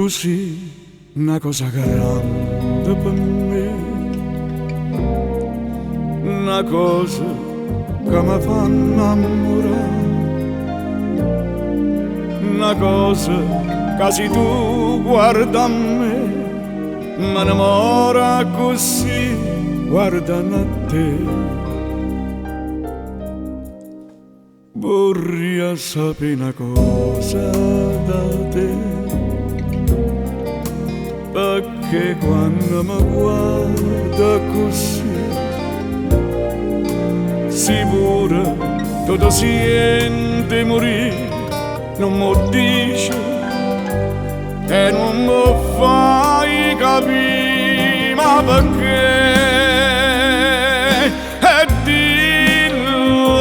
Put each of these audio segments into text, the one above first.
Tu sei una cosa grande per me, una cosa che mi fa innamorare, una cosa che se tu guarda a me mi innamora così guardando a te. Vorrei sapere una cosa da te, perché quando mi guarda così sicuro tutto sente morire, non mi dice e non mi fai capire ma perché. E dillo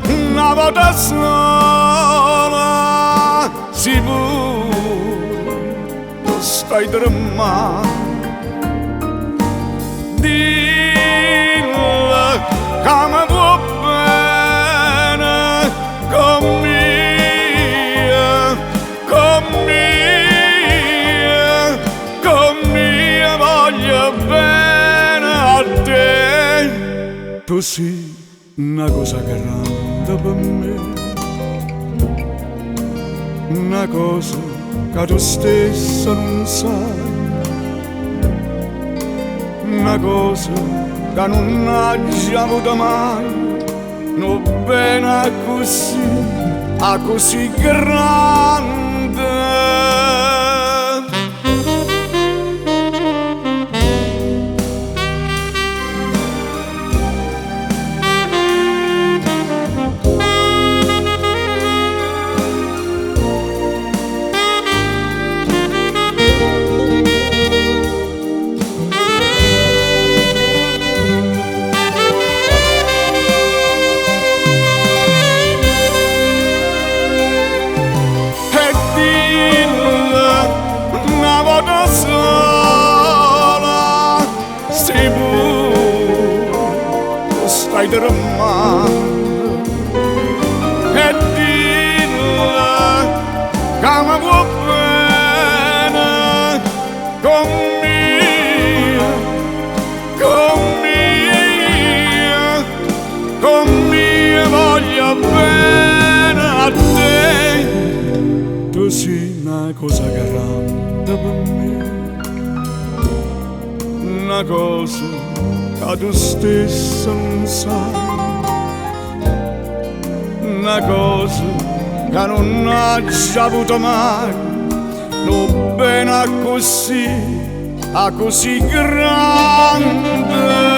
una volta sola sicuro stai tremando, dillo che mi vuoi bene con mia voglio bene a te. Tu sei una cosa grande per me, una cosa che tu stesso non sai, una cosa che non hai avuto mai, non bene così grande. Stai tremando e dillo che mi vuoi bene con mia voglio bene a te. Tu sei una cosa grande per me, una cosa che tu stesso non sai, una cosa che non hai avuto mai, non bene così grande.